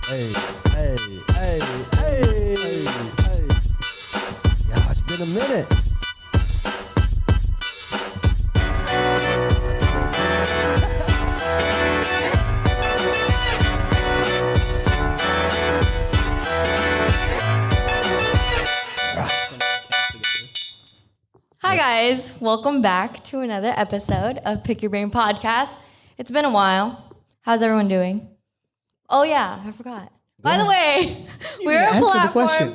Hey, hey, hey, hey, hey. Yeah, it's been a minute. Hi guys, welcome back to another episode of Pick Your Brain Podcast. It's been a while. How's everyone doing? Oh yeah, I forgot. By the way, we're a platform. The question.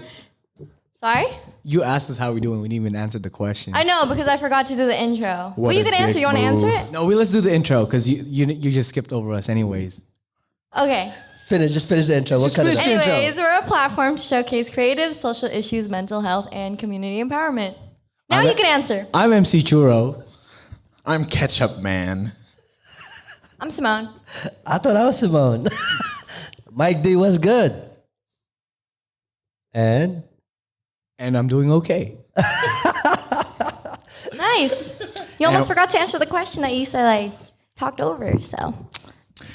Sorry? You asked us how we're doing. We didn't even answer the question. I know, because I forgot to do the intro. Well, you can answer. You want to answer it? No, let's do the intro because you just skipped over us anyways. Okay. Just finish the intro. What kind of intro? Anyways, we're a platform to showcase creative, social issues, mental health, and community empowerment. Now you can answer. I'm MC Churro. I'm Ketchup Man. I'm Simone. I thought I was Simone. Mike D was good. And I'm doing okay. Nice. You almost forgot to answer the question that you said I talked over, so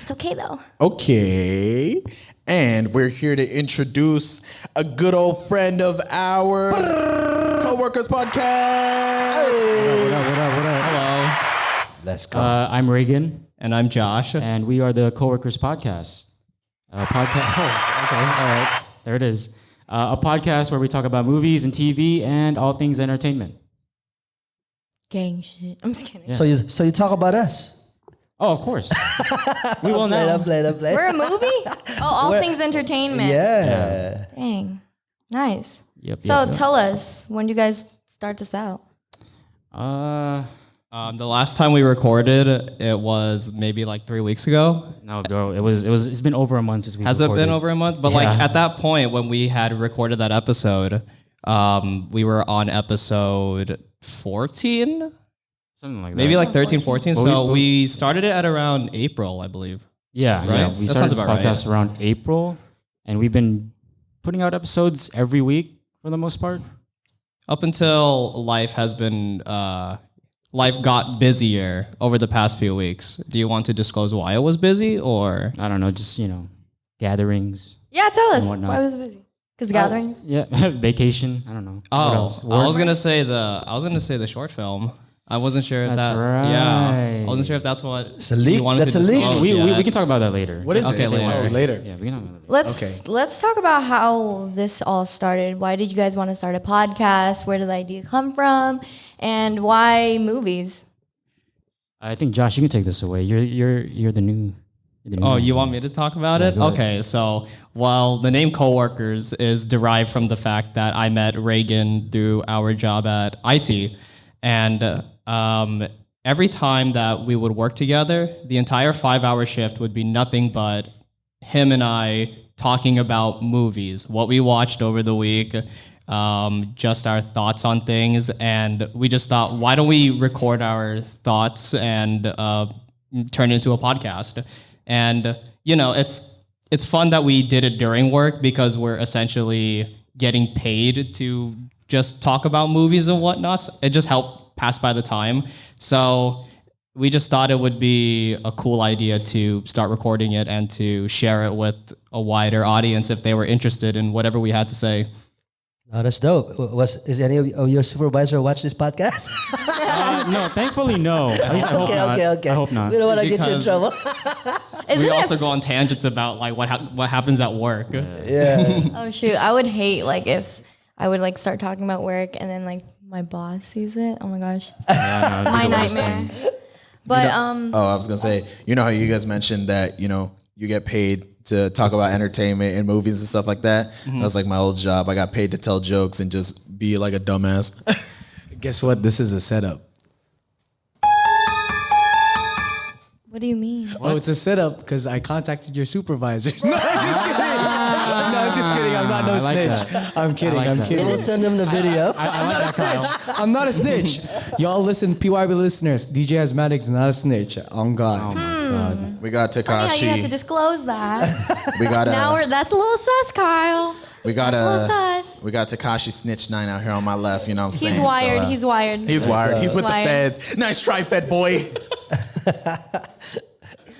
it's okay though. Okay. And we're here to introduce a good old friend of ours, Coworkers podcast. hey, What up? Hello. Let's go. I'm Reagan. And I'm Josh. And we are the Coworkers podcast. Podcast. Oh, okay. All right. There it is. A podcast where we talk about movies and TV and all things entertainment. Gang shit. I'm just kidding. Yeah. So you talk about us. Oh, of course. We will now. I'm playing. We're a movie? Oh, all things entertainment. Yeah. Dang. Nice. Yep. So tell us, when do you guys start this out? The last time we recorded, it was maybe like 3 weeks ago. No, bro. It's been over a month since we Has recorded. it been over a month? But like at that point when we had recorded that episode, we were on episode 14? Something like that. Maybe like 13, 14. So we we started it at around April, I believe. Yeah, Right? yeah. That We sounds started this about right, podcast around April, and we've been putting out episodes every week for the most part. Up until life got busier over the past few weeks. Do you want to disclose why it was busy or? I don't know, just, gatherings. Yeah, tell us. whatnot. Why was it busy? Because gatherings? Yeah, vacation. I don't know. What Oh, else? I was gonna say the short film. I wasn't sure if That's that. Yeah, right. I wasn't sure if that's what It's a leak. you wanted That's to a leak. disclose. We can talk about that later. What is Okay, it? later. Later. Yeah, we can talk about that later. Let's talk about how this all started. Why did you guys want to start a podcast? Where did the idea come from? And why movies? I think Josh, you can take this away. You're the new. Oh, you want me to talk about it? go ahead. Okay, so while the name Coworkers is derived from the fact that I met Reagan through our job at IT, and every time that we would work together, the entire 5-hour shift would be nothing but him and I talking about movies, what we watched over the week, just our thoughts on things, and we just thought, why don't we record our thoughts and turn it into a podcast? And it's fun that we did it during work because we're essentially getting paid to just talk about movies and whatnot. It just helped pass by the time. So we just thought it would be a cool idea to start recording it and to share it with a wider audience if they were interested in whatever we had to say. Oh, that's dope. Is any of your supervisor watch this podcast? No, thankfully no. At least I hope not. Okay. I hope not. We don't want to get you in Because- trouble. We also go on tangents about like what happens at work. Yeah. Oh shoot, I would hate if I would start talking about work and then my boss sees it. Oh my gosh, my nightmare. But I was gonna say, you know how you guys mentioned that, you get paid to talk about entertainment and movies and stuff like that. That was like my old job. I got paid to tell jokes and just be like a dumbass. Guess what? This is a setup. what do you mean? Oh, it's a setup because I contacted your supervisor. No, I'm just kidding. I'm not no I like snitch. that. I'm kidding. like I'm that. kidding. We'll send them the video. I like that, Kyle. I'm not a snitch. Y'all listen, PYB listeners. DJ Asthmatc is not a snitch. On God. Oh my God. We got Funny how you have to Takashi. disclose that. We got That's a little sus, Kyle. we got That's a little sus. we got Takashi Snitch 9 out here on my left. You know what I'm saying? He's wired. So, He's wired. He's wired. He's with Wired. the feds. Nice try, Fed boy.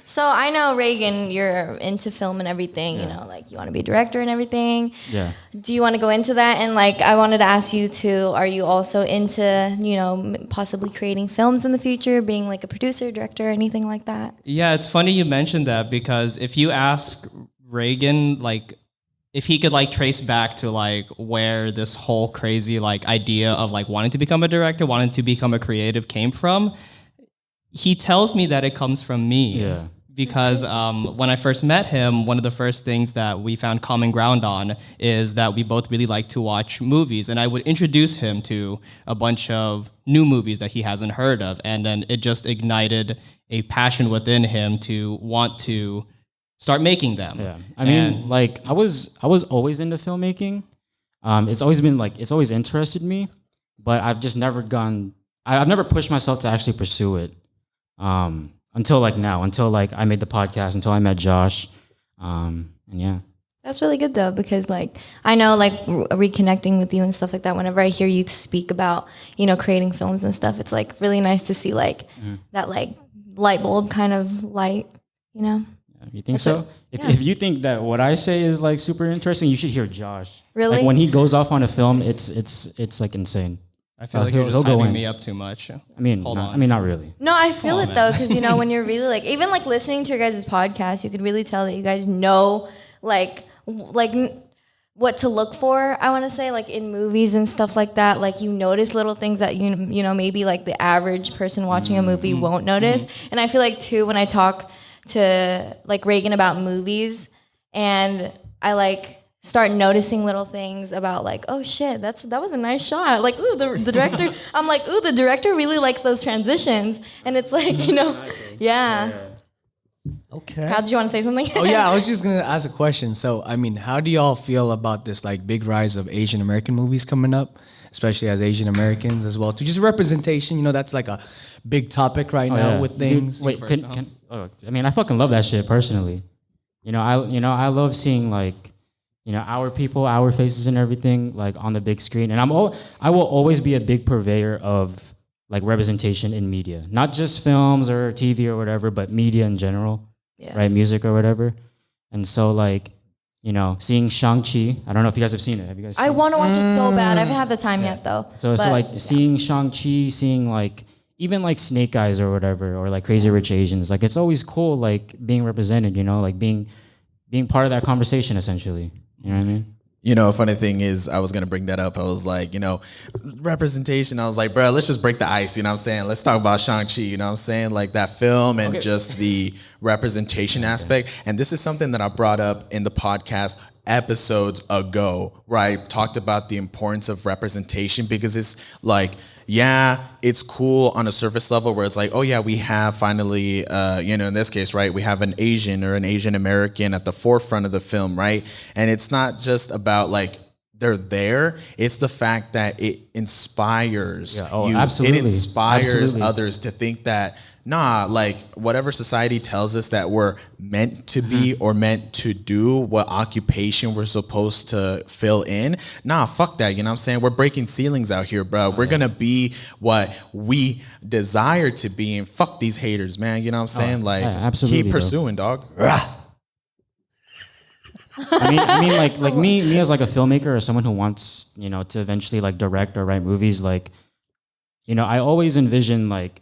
So I know, Reagan, you're into film and everything, you know, like you want to be a director and everything. Yeah. Do you want to go into that? And like, I wanted to ask you too, are you also into, you know, possibly creating films in the future, being like a producer, director, anything like that? Yeah, it's funny you mentioned that because if you ask Reagan, like, if he could like trace back to like where this whole crazy like idea of like wanting to become a director, wanting to become a creative came from, he tells me that it comes from me. Yeah. Because when I first met him, one of the first things that we found common ground on is that we both really like to watch movies. And I would introduce him to a bunch of new movies that he hasn't heard of. And then it just ignited a passion within him to want to start making them. Yeah. I mean, like I was always into filmmaking. It's always been like, it's always interested me, but I've just never I've never pushed myself to actually pursue it. Until like now, until like I made the podcast, until I met Josh, and yeah. That's really good though, because like I know like reconnecting with you and stuff like that. Whenever I hear you speak about, you know, creating films and stuff, it's like really nice to see like that like light bulb kind of light, you know. Yeah, you think so? If you think that what I say is like super interesting, you should hear Josh. Really? Like when he goes off on a film, it's like insane. I feel like you're just hyping me up too much. I mean, not really. No, I feel it though, because you know when you're really like even like listening to your guys' podcast, you could really tell that you guys know like what to look for. I want to say like in movies and stuff like that. Like you notice little things that you know maybe like the average person watching a movie won't notice. And I feel like too when I talk to like Reagan about movies, and I like start noticing little things about like, oh shit, that was a nice shot. Like, ooh, the director. I'm like, ooh, the director really likes those transitions, and it's like, you know, yeah. Okay. How did you want to say something? Oh yeah, I was just gonna ask a question. So I mean, how do y'all feel about this like big rise of Asian American movies coming up, especially as Asian Americans as well? To just representation, you know, that's like a big topic right now with things. Dude, wait, I mean, I fucking love that shit personally. I love seeing like, you know, our people, our faces and everything like on the big screen. And I will always be a big purveyor of like representation in media, not just films or TV or whatever, but media in general, right? Music or whatever. And so like, you know, seeing Shang-Chi, I don't know if you guys have seen it. Have you guys seen I want to watch it so bad. I haven't had the time yet though. So it's like seeing Shang-Chi, seeing like, even like Snake Eyes or whatever, or like Crazy Rich Asians, like it's always cool like being represented, you know, like being part of that conversation essentially. You know what I mean? You know, a funny thing is, I was going to bring that up. I was like, you know, representation. I was like, bro, let's just break the ice. You know what I'm saying? Let's talk about Shang-Chi. You know what I'm saying? Like that film and just the representation aspect. And this is something that I brought up in the podcast episodes ago, where I talked about the importance of representation, because it's like, yeah, it's cool on a surface level where it's like, oh yeah, we have finally, you know, in this case, right, we have an Asian or an Asian American at the forefront of the film, right? And it's not just about like they're there, it's the fact that it inspires you. Absolutely. It inspires Absolutely. others to think that, nah, like whatever society tells us that we're meant to be or meant to do, what occupation we're supposed to fill in, nah, fuck that, you know what I'm saying? We're breaking ceilings out here, bro. We're gonna be what we desire to be, and fuck these haters, man, you know what I'm saying? Like, absolutely, keep pursuing, dog. I mean, like me as like a filmmaker or someone who wants, you know, to eventually like direct or write movies, like, you know, I always envision like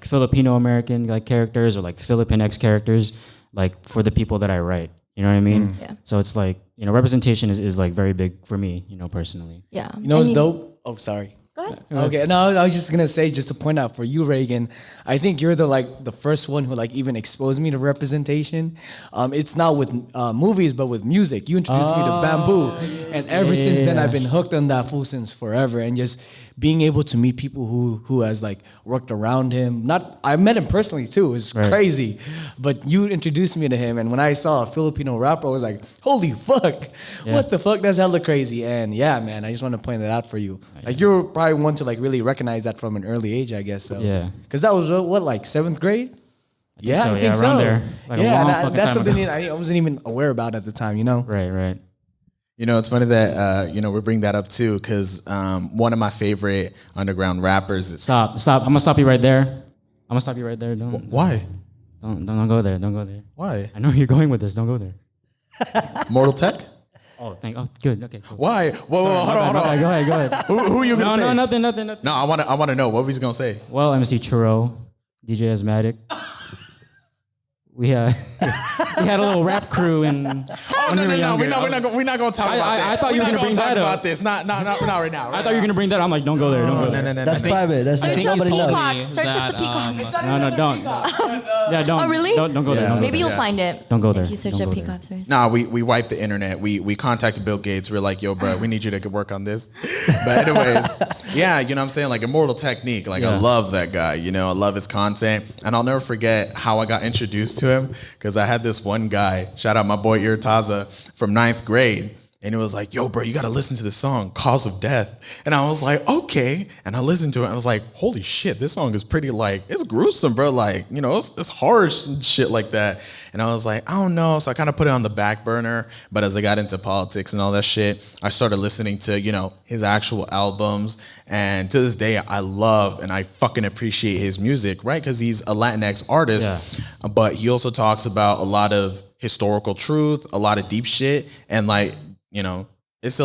Filipino American like characters or like Filipinx characters, like for the people that I write. You know what I mean? Yeah. So it's like, you know, representation is like very big for me, you know, personally. Yeah. You know what's dope? Oh, sorry. Go ahead. Okay, no, I was just gonna say, just to point out for you, Reagan, I think you're the first one who like even exposed me to representation. It's not with movies, but with music. You introduced me to bamboo, and ever since then I've been hooked on that fool since forever. And just being able to meet people who has like worked around him. I met him personally too. It's crazy, but you introduced me to him, and when I saw a Filipino rapper, I was like, holy fuck, what the fuck? That's hella crazy. And yeah, man, I just want to point that out for you. Like you're probably one to like really recognize that from an early age, I guess. So Yeah. because that was what, like 7th grade. Yeah, I think so. Around there. Like that's something I wasn't even aware about at the time. You know. Right. You know, it's funny that, you know, we bring that up too, because one of my favorite underground rappers. Stop. I'm gonna stop you right there. Don't. Why? Don't go there. Don't go there. Why? I know where you're going with this. Don't go there. Mortal Tech? Oh, good. Okay, cool. Why? Whoa, hold on. Okay, go ahead. Who are you gonna say? No, nothing. No, I want to know what was he gonna say. Well, MC Churro, DJ Asthmatc. We had a little rap crew and Oh no, we're not gonna talk about that. I thought you were gonna bring that up. About this. Not right now. I thought you were gonna bring that up. I'm like, don't go there. Don't go there. No. That's private. That's Search up nobody knows. peacocks. Search up the peacocks. No, don't. Yeah, don't. Oh, really? Don't go there. Yeah. Don't go Maybe there. you'll find it. Don't go there. If you search Don't up go there. peacocks first. Nah, we wiped the internet. We contacted Bill Gates. We're like, yo, bro, we need you to work on this. But anyways, yeah, you know what I'm saying? Like Immortal Technique. Like I Yeah. love that guy. You know, I love his content. And I'll never forget how I got introduced to him because I had this one guy, shout out my boy Irtaza from 9th grade. And it was like, yo, bro, you got to listen to the song, Cause of Death. And I was like, okay. And I listened to it. And I was like, holy shit, this song is pretty like, it's gruesome, bro. Like, you know, it's harsh and shit like that. And I was like, I don't know. So I kind of put it on the back burner. But as I got into politics and all that shit, I started listening to, you know, his actual albums. And to this day, I love and I fucking appreciate his music, right? Because he's a Latinx artist. Yeah. But he also talks about a lot of historical truth, a lot of deep shit. And like, you know, it's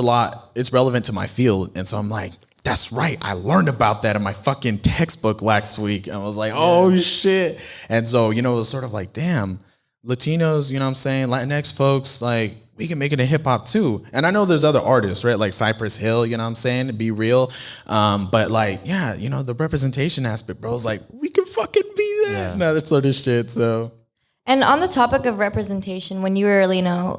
relevant to my field. And so I'm like, that's right. I learned about that in my fucking textbook last week. And I was like, oh shit. And so, you know, it was sort of like, damn, Latinos, you know what I'm saying? Latinx folks, like, we can make it in hip hop too. And I know there's other artists, right? Like Cypress Hill, you know what I'm saying? To be real. But like, yeah, you know, the representation aspect, bro, I was like, we can fucking be that. Yeah. No, that sort of shit. So. And on the topic of representation, when you were, you know,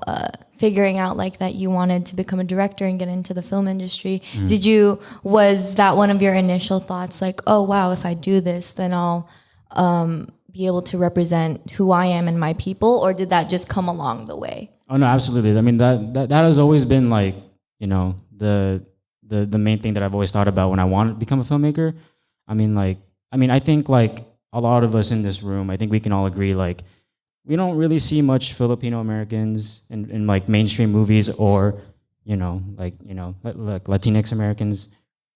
figuring out like that you wanted to become a director and get into the film industry, was that one of your initial thoughts? Like, oh wow, if I do this, then I'll be able to represent who I am and my people, or did that just come along the way? Oh no, absolutely. I mean that has always been like, you know, the main thing that I've always thought about when I wanted to become a filmmaker. I think like a lot of us in this room, I think we can all agree like we don't really see much Filipino Americans in like mainstream movies or, like Latinx Americans.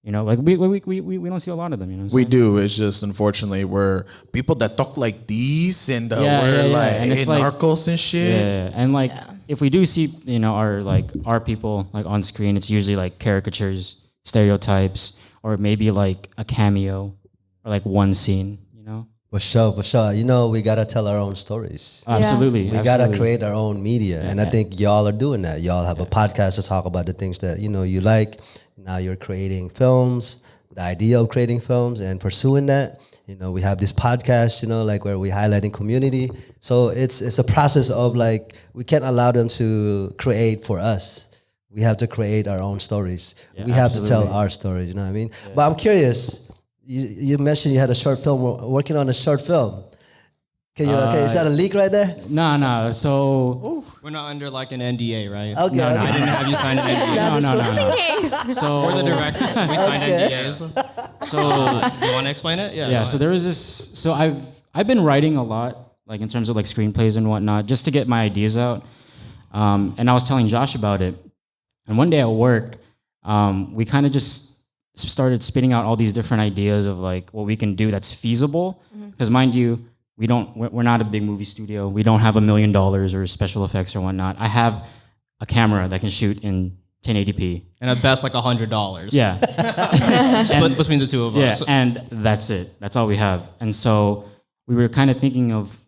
We don't see a lot of them. You know, We do. It's just unfortunately we're people that talk like these and we're like and it's like narcos and shit. Yeah, and like if we do see our people like on screen, it's usually like caricatures, stereotypes, or maybe like a cameo or like one scene. For sure. We gotta tell our own stories. Absolutely. We gotta create our own media, and I think y'all are doing that. Y'all have a podcast to talk about the things that you like. Now you're creating films, the idea of creating films and pursuing that. We have this podcast, like where we're highlighting community. So it's a process of like, we can't allow them to create for us. We have to create our own stories. Yeah, we have to tell absolutely. our stories, you know what I mean? Yeah. But I'm curious, you mentioned you had a short film, working on a short film. Okay, is that a leak right there? No. So We're not under like an NDA, right? Okay, No, okay. I didn't have you sign an NDA. no. Just in case. So We're the director. We signed Okay. NDAs. So, do you want to explain it? Yeah, so there was this. So I've been writing a lot, like in terms of like screenplays and whatnot, just to get my ideas out. And I was telling Josh about it. And one day at work, we kind of just started spitting out all these different ideas of like what we can do that's feasible. Because mind you, we're not a big movie studio. We don't have $1 million or special effects or whatnot. I have a camera that can shoot in 1080p. And at best, like $100. Yeah. Split between the two of Yeah, us. and that's it. That's all we have. And so we were kind of thinking of,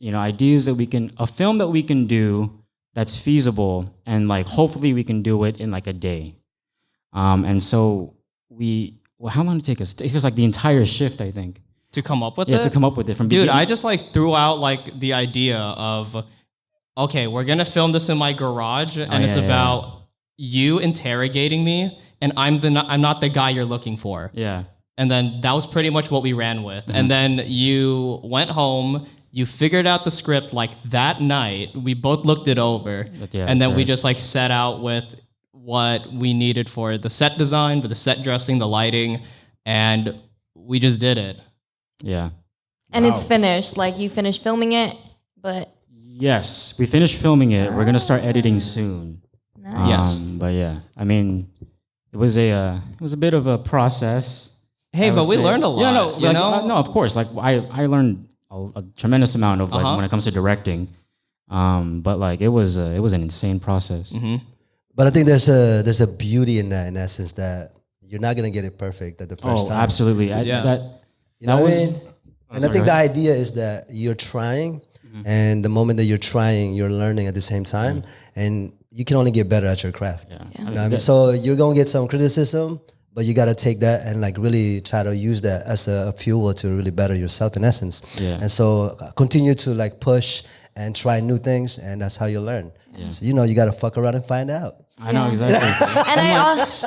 ideas that a film that we can do that's feasible, and like hopefully we can do it in like a day. And so how long did it take us? It took us like the entire shift, I think. To come up with Yeah, it? to come up with it from Dude, beginning. I just like threw out like the idea of, okay, we're gonna film this in my garage, and it's about you interrogating me, and I'm not the guy you're looking for. Yeah. And then that was pretty much what we ran with. And then you went home, you figured out the script like that night. We both looked it over, Yeah, and then that's we right. just like set out with what we needed for the set design, for the set dressing, the lighting, and we just did it. Yeah. And it's finished. Like you finished filming it, but Yes, we finished filming it. We're gonna start editing soon. Yes. But yeah, I mean, it was a bit of a process. Hey, I but would we say. learned a lot. Yeah, no, you know? no, of course. Like I learned a tremendous amount of like when it comes to directing. But like it was an insane process. But I think there's a beauty in that, in essence, that you're not gonna get it perfect at the first time. Absolutely. You know what I mean? And I think the idea is that you're trying, and the moment that you're trying, you're learning at the same time, and you can only get better at your craft. You know what I mean? So you're gonna get some criticism, but you gotta take that and like really try to use that as a fuel to really better yourself in essence. And so continue to like push and try new things, and that's how you learn. So you gotta fuck around and find out. I know exactly. And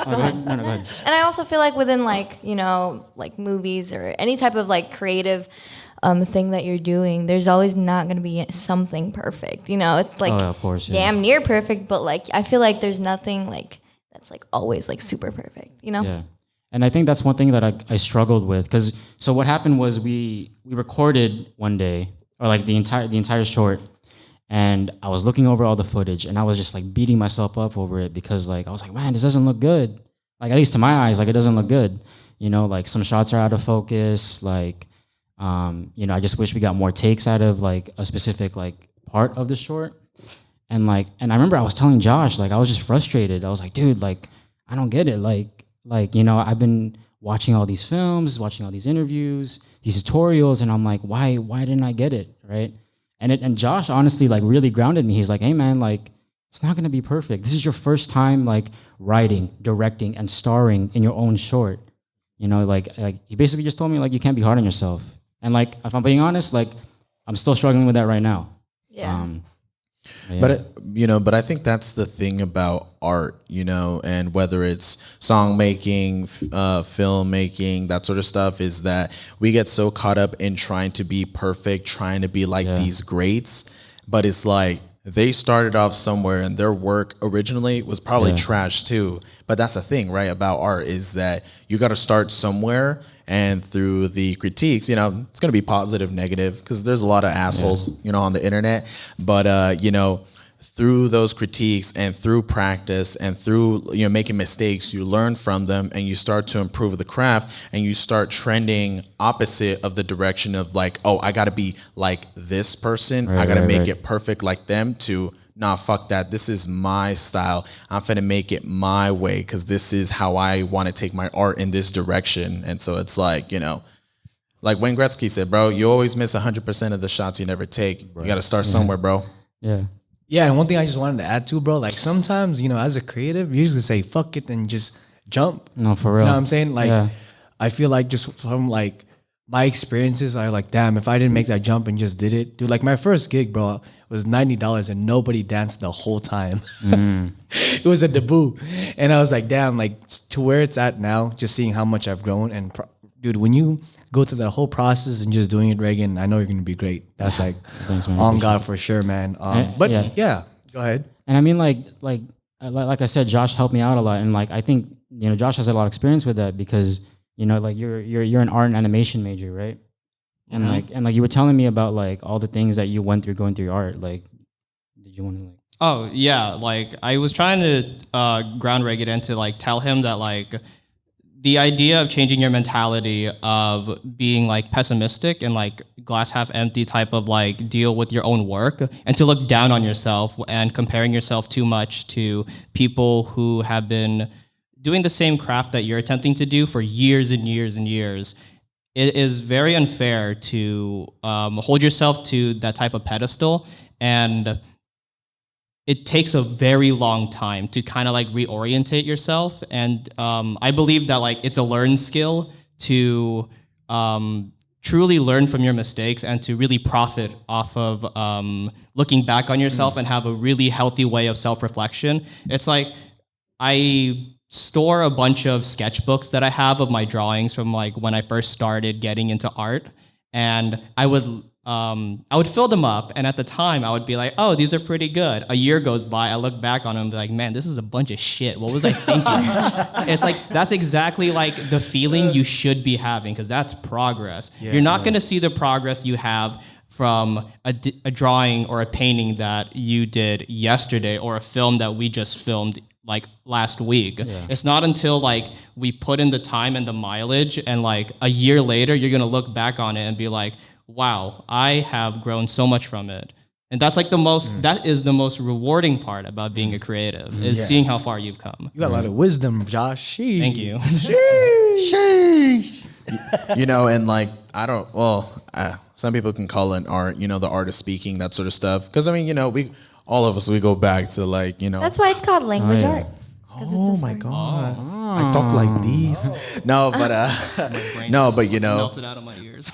Go ahead. And I also feel like within like, like movies or any type of like creative thing that you're doing, there's always not going to be something perfect. It's like of course, damn near perfect, but like I feel like there's nothing like that's like always like super perfect, Yeah. And I think that's one thing that I struggled with, because so what happened was we recorded one day, or like the entire short, and I was looking over all the footage, and I was just like beating myself up over it, because like I was like, man, this doesn't look good. Like, at least to my eyes, like it doesn't look good. Like some shots are out of focus. Like, I just wish we got more takes out of like a specific like part of the short. And I remember I was telling Josh, like I was just frustrated. I was like, dude, like I don't get it. Like I've been watching all these films, watching all these interviews, these tutorials, and I'm like, why didn't I get it, right? And Josh honestly like really grounded me. He's like, hey man, like it's not gonna be perfect. This is your first time like writing, directing, and starring in your own short. Like he basically just told me like you can't be hard on yourself. And like if I'm being honest, like I'm still struggling with that right now. Yeah. But I think that's the thing about art, and whether it's song making, film making, that sort of stuff, is that we get so caught up in trying to be perfect, trying to be like these greats. But it's like they started off somewhere, and their work originally was probably trash too. But that's the thing, right, about art, is that you got to start somewhere. And through the critiques, it's going to be positive, negative, because there's a lot of assholes, on the internet. But, through those critiques and through practice and through, making mistakes, you learn from them, and you start to improve the craft, and you start trending opposite of the direction of like, oh, I got to be like this person. I got to make it perfect like them, to nah, fuck that. This is my style. I'm finna make it my way, because this is how I want to take my art in this direction. And so it's like, like Wayne Gretzky said, bro, you always miss 100% of the shots you never take. You got to start somewhere, bro. Yeah. Yeah, and one thing I just wanted to add to, bro, like sometimes, as a creative, you usually say fuck it and just jump. No, for real. You know what I'm saying? Like, I feel like just from like my experiences, I like, damn, if I didn't make that jump and just did it, dude, like my first gig, bro, was $90 and nobody danced the whole time. It was a debut. And I was like, damn, like to where it's at now, just seeing how much I've grown. And dude, when you go through that whole process and just doing it, Reagan, I know you're going to be great. That's like on God for sure, man. But yeah, go ahead. And I mean, like I said, Josh helped me out a lot. And like, I think, Josh has a lot of experience with that, because, like you're an art and animation major, right? And like you were telling me about like all the things that you went through going through your art. Like, did you want to like? Oh yeah, like I was trying to ground Reagan and to like tell him that like the idea of changing your mentality of being like pessimistic and like glass half empty type of like deal with your own work, and to look down on yourself and comparing yourself too much to people who have been doing the same craft that you're attempting to do for years and years and years. It is very unfair to hold yourself to that type of pedestal, and it takes a very long time to kind of like reorientate yourself. And I believe that like it's a learned skill to truly learn from your mistakes and to really profit off of looking back on yourself and have a really healthy way of self-reflection. It's like I store a bunch of sketchbooks that I have of my drawings from like when I first started getting into art, and I would fill them up, and at the time I would be like, oh, these are pretty good. A year goes by, I look back on them and be like, man, this is a bunch of shit. What was I thinking? It's like, that's exactly like the feeling you should be having, because that's progress. You're not going to see the progress you have from a drawing or a painting that you did yesterday, or a film that we just filmed like last week. It's not until like we put in the time and the mileage, and like a year later you're gonna look back on it and be like, wow, I have grown so much from it. And that's like that is the most rewarding part about being a creative, is seeing how far you've come. You got a lot of wisdom, Josh. Sheesh. Thank you. You know, and like, I don't, well, some people can call it an art, you know, the art of speaking, that sort of stuff. Because, I mean, you know, all of us, we go back to like, you know. That's why it's called language arts. Oh my God. I talk like these. No, but you know, melted out of my ears.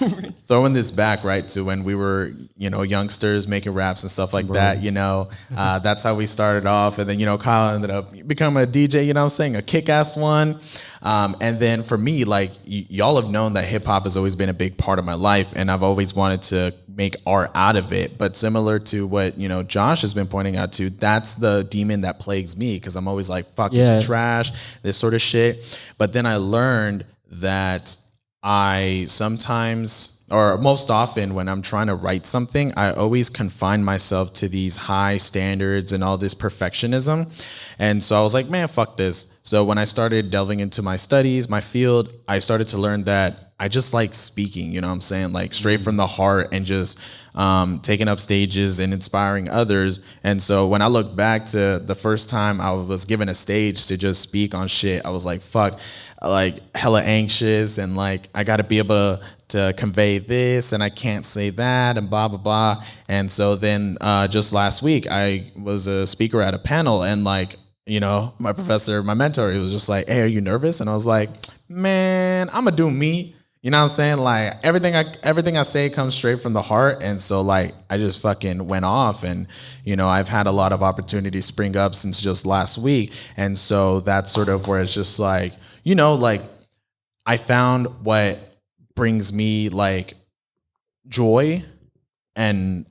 throwing this back, right, to when we were, you know, youngsters making raps and stuff like that, you know, that's how we started off. And then, you know, Kyle ended up becoming a DJ, you know what I'm saying, a kick-ass one. And then for me, like, y'all have known that hip hop has always been a big part of my life, and I've always wanted to make art out of it. But similar to what, you know, Josh has been pointing out to, that's the demon that plagues me, because I'm always like, fuck, it's trash, this sort of shit. But then I learned that I sometimes, or most often when I'm trying to write something, I always confine myself to these high standards and all this perfectionism. And so I was like, man, fuck this. So when I started delving into my studies, my field, I started to learn that I just like speaking, you know what I'm saying? Like straight from the heart, and just taking up stages and inspiring others. And so when I look back to the first time I was given a stage to just speak on shit, I was like, fuck, like hella anxious, and like I gotta be able to convey this, and I can't say that, and blah, blah, blah. And so then just last week, I was a speaker at a panel, and like, you know, my professor, my mentor, he was just like, hey, are you nervous? And I was like, man, I'm gonna do me. You know what I'm saying? Like everything I say comes straight from the heart. And so like I just fucking went off, and you know, I've had a lot of opportunities spring up since just last week. And so that's sort of where it's just like, you know, like I found what brings me like joy and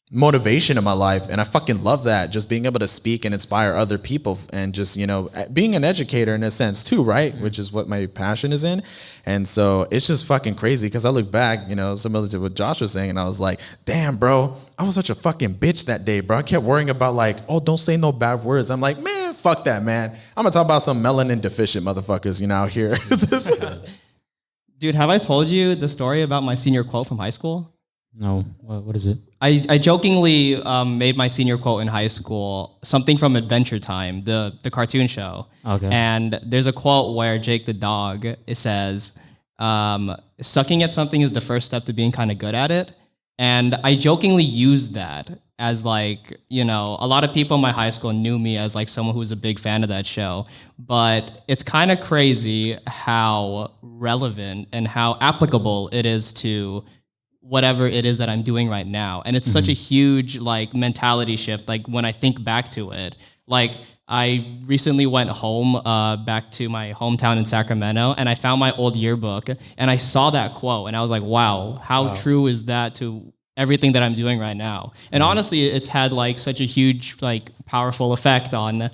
motivation in my life, and I fucking love that, just being able to speak and inspire other people, and just, you know, being an educator in a sense too, right, which is what my passion is in. And so it's just fucking crazy, because I look back, you know, similar to what Josh was saying, and I was like, damn bro, I was such a fucking bitch that day, bro. I kept worrying about like, oh, don't say no bad words. I'm like, man, fuck that, man. I'm gonna talk about some melanin deficient motherfuckers, you know, out here. Dude, have I told you the story about my senior quote from high school? No. What is it? I jokingly made my senior quote in high school something from Adventure Time, the cartoon show. Okay. And there's a quote where Jake the dog, it says, sucking at something is the first step to being kind of good at it. And I jokingly used that as like, you know, a lot of people in my high school knew me as like someone who was a big fan of that show. But it's kind of crazy how relevant and how applicable it is to whatever it is that I'm doing right now. And it's such a huge like mentality shift. Like when I think back to it, like I recently went home back to my hometown in Sacramento, and I found my old yearbook, and I saw that quote, and I was like, wow, how true is that to everything that I'm doing right now? And honestly, it's had like such a huge, like powerful effect on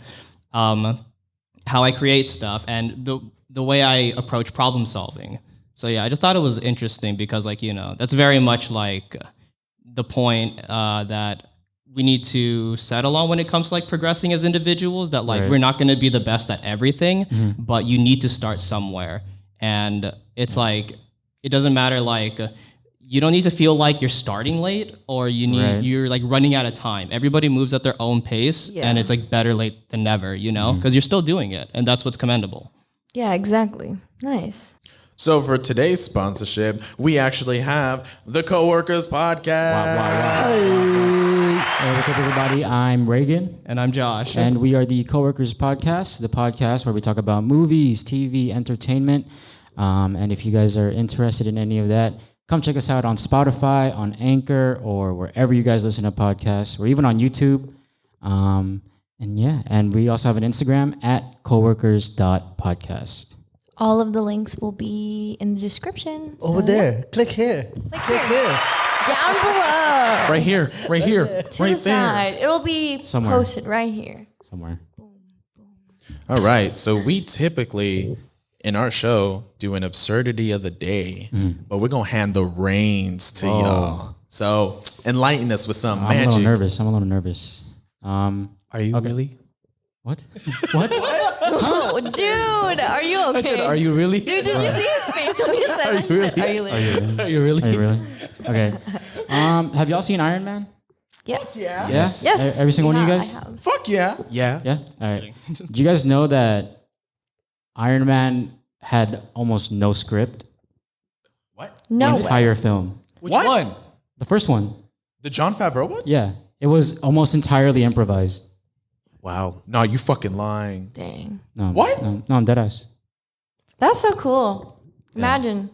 how I create stuff and the way I approach problem solving. So yeah, I just thought it was interesting, because like, you know, that's very much like the point that we need to settle on when it comes to like progressing as individuals, that like we're not going to be the best at everything, but you need to start somewhere. And it's like, it doesn't matter, like you don't need to feel like you're starting late, or you're like running out of time. Everybody moves at their own pace, and it's like better late than never, you know, because you're still doing it, and that's what's commendable. Yeah, exactly. Nice. So for today's sponsorship, we actually have the Coworkers podcast. Hey, what's up, everybody? I'm Reagan. And I'm Josh. And we are the Coworkers podcast, the podcast where we talk about movies, TV, entertainment. And if you guys are interested in any of that, come check us out on Spotify, on Anchor, or wherever you guys listen to podcasts, or even on YouTube. And we also have an Instagram at coworkers.podcast. All of the links will be in the description. Over there. Click here. Click here. Down below. Right here. To Right the there. side. It'll be Somewhere. posted right here. Somewhere. All right. So we typically, in our show, do an absurdity of the day, but we're going to hand the reins to y'all. So enlighten us with some magic. I'm a little nervous. Are you really? What? What? Oh, dude, are you okay? I said, are you really? Dude, did you see his face when he said that? He said, are you really? Are you really? Are you really? Okay. Have y'all seen Iron Man? Yes. Yeah. Yes. Yes. Every single one of you Yeah, guys? I have. Fuck yeah. Yeah. Yeah. All right. Do you guys know that Iron Man had almost no script? No The way. entire film. Which What? one? The first one. The John Favreau one? Yeah. It was almost entirely improvised. Wow. No, you fucking lying. Dang. No. What? No, I'm dead ass. That's so cool. Imagine.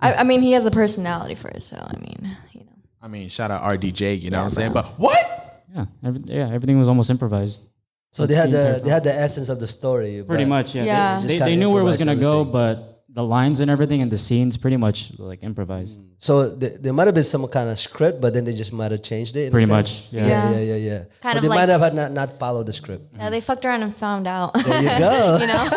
I mean, he has a personality for it, so I mean, you know. I mean, shout out RDJ, you know what I'm saying? bro. But what? Yeah. Everything was almost improvised. So they had entire the essence of the story. Pretty but- much, yeah. Yeah. Just They kinda knew where it was improvised gonna go, everything. but the lines and everything and the scenes pretty much like improvised. So there might have been some kind of script, but then they just might have changed it. In Pretty a much, sense. yeah. Yeah. Kind so of they like- might have had not followed the script. Yeah, they fucked around and found out. There you go. you know?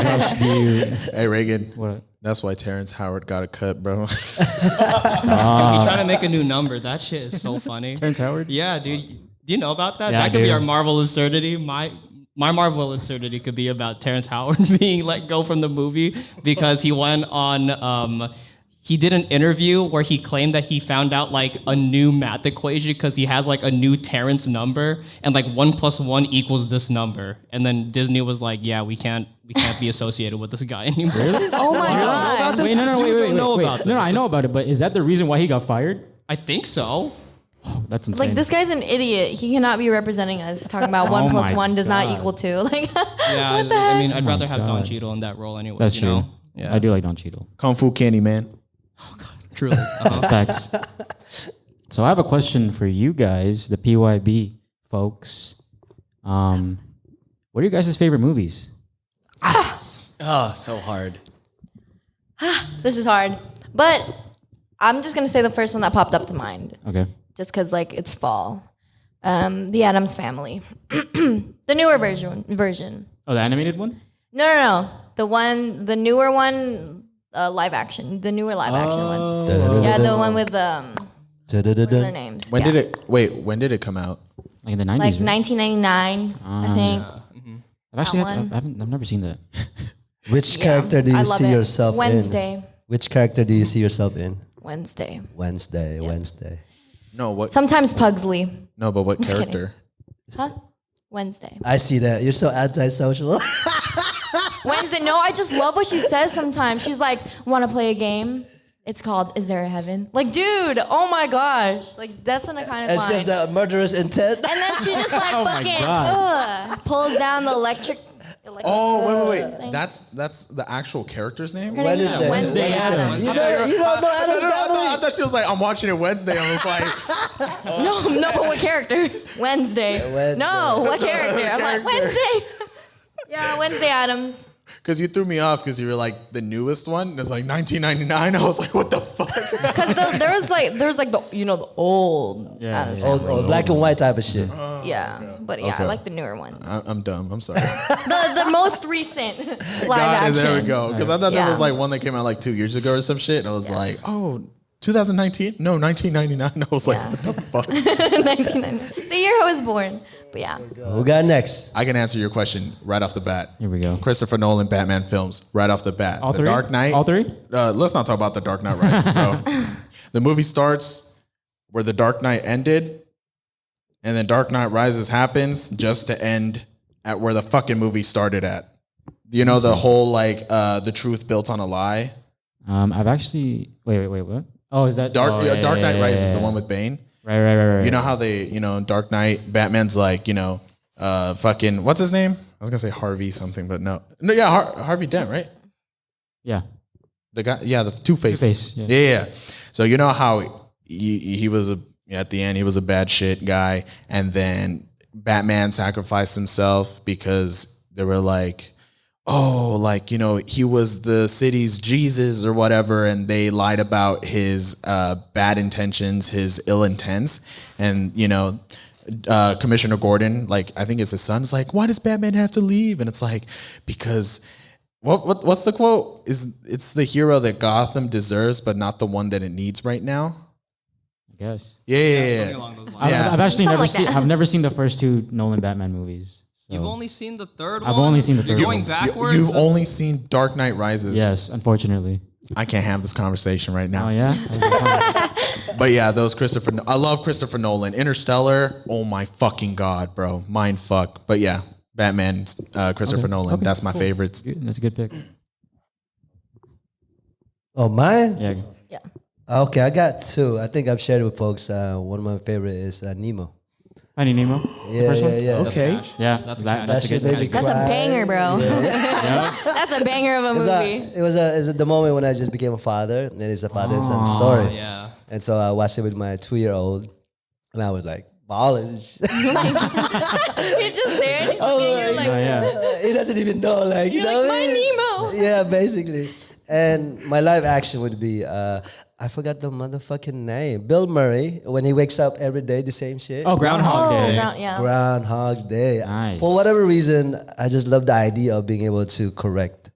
Josh, do you, Hey, Reagan. what? That's why Terrence Howard got a cut, bro. Dude, he trying to make a new number. That shit is so funny. Terrence Howard? Yeah, dude. Do you know about that? Yeah, I That could be do. our Marvel absurdity. My Marvel absurdity could be about Terrence Howard being let go from the movie because he went on. He did an interview where he claimed that he found out like a new math equation because he has like a new Terrence number and like 1 + 1 = this number. And then Disney was like, "Yeah, we can't be associated with this guy anymore." Really? Oh my god. Wait, no, You wait. don't know wait. about No, this. I know about it, but is that the reason why he got fired? I think so. That's insane. Like this guy's an idiot. He cannot be representing us. Talking about 1 my + 1 does not God. equal 2. Like, Yeah, what the I heck? mean, I'd rather have Don God. Cheadle in that role anyway. That's you true. know? Yeah, I do like Don Cheadle. Kung Fu Kenny, man. Truly. Facts. So I have a question for you guys, the PYB folks. What are your guys' favorite movies? Oh, so hard. This is hard. But I'm just gonna say the first one that popped up to mind, Okay. just because like it's fall. The Addams Family, the newer version. Oh, the animated one? No. The newer one, live action. The newer live action one. Yeah, the one with what are their Da-da-da-da. names? When Yeah. when did it come out? Like in the 90s, Like right? 1999, I think. I've actually that one. I've never seen that. Which Yeah, character do I you love see it. yourself in? Wednesday. Which character do you see yourself in? Wednesday. Wednesday. No, what? Sometimes Pugsley. No, but what Just kidding. character? Huh? Wednesday. I see that. You're so antisocial. Wednesday. No, I just love what she says sometimes. She's like, want to play a game? It's called Is There a Heaven? Like, dude, oh my gosh. Like, that's an iconic It's line. just that murderous intent. And then she just like fucking pulls down the electric. Oh, wait. thing. That's the actual character's name? Her name is Wednesday. Wednesday Addams. You don't know Adam's I family. thought she was like, I'm watching it Wednesday. I was like, No, but what character? Wednesday. Wednesday. No, what character? I'm like, Wednesday. Yeah, Wednesday Addams. because you threw me off because you were like the newest one. And it's like 1999. I was like, what the fuck? Because there was like the the old Addams Old black and white type of shit. Yeah, but yeah, I like the newer ones. I'm dumb. I'm sorry. The most recent live God, action. there we go. Because I thought there was Yeah. like one that came out like 2 years ago or some shit. And I was like, oh, 2019? No, 1999. I was like, Yeah. what the fuck? 1990. The year I was born. But yeah. Who got next? I can answer your question right off the bat. Here we go. Christopher Nolan Batman films right off the bat. All the three? Dark Knight. All three? Let's not talk about The Dark Knight Rises, bro. The movie starts where The Dark Knight ended, and then Dark Knight Rises happens just to end at where the fucking movie started at. You know, the whole like the truth built on a lie. I've actually wait, what? Oh, is that Dark oh, Dark Knight Rises is the yeah. one with Bane. Right. You know how they, Dark Knight, Batman's like, fucking, what's his name? I was gonna say Harvey something, but no. No, yeah, Harvey Dent, right? Yeah. The guy, yeah, the Two-Face. Two-Face, yeah. Yeah. So you know how he was at the end, he was a bad shit guy, and then Batman sacrificed himself because they were like, oh, like, he was the city's Jesus or whatever, and they lied about his bad intentions, his ill intents, and Commissioner Gordon, like, I think it's his son, is like, why does Batman have to leave? And it's like, because what's the quote? It's the hero that Gotham deserves, but not the one that it needs right now. I guess. Yeah. Something along those lines. Yeah. I've actually Something never like seen. that. I've never seen the first two Nolan Batman movies. You've only seen the third one? I've only seen the third You're going one. backwards? You've only seen Dark Knight Rises. Yes, unfortunately. I can't have this conversation right now. Oh yeah. But yeah, I love Christopher Nolan. Interstellar, oh my fucking God, bro. Mind fuck. But yeah, Batman, Christopher Nolan. Okay, That's my cool. favorites. That's a good pick. Oh, mine? Yeah. Yeah. Okay, I got two. I think I've shared it with folks. One of my favorite is Nemo. Finding Nemo. Yeah, the first one? yeah. Okay. Yeah, That's that's a shit good made me pick. That's a cry. banger, bro. Yeah. That's a banger of a movie. It was the moment when I just became a father, and it's a father and son story. Yeah. And so I watched it with my 2-year-old, and I was like, balling. He's just there. And Oh, you're like, He doesn't even know, like, you you're know like, what I my mean? Nemo. Yeah, basically. And my live action would be, I forgot the motherfucking name. Bill Murray, when he wakes up every day, the same shit. Oh, Groundhog Day. Yeah. Groundhog Day. Nice. For whatever reason, I just love the idea of being able to correct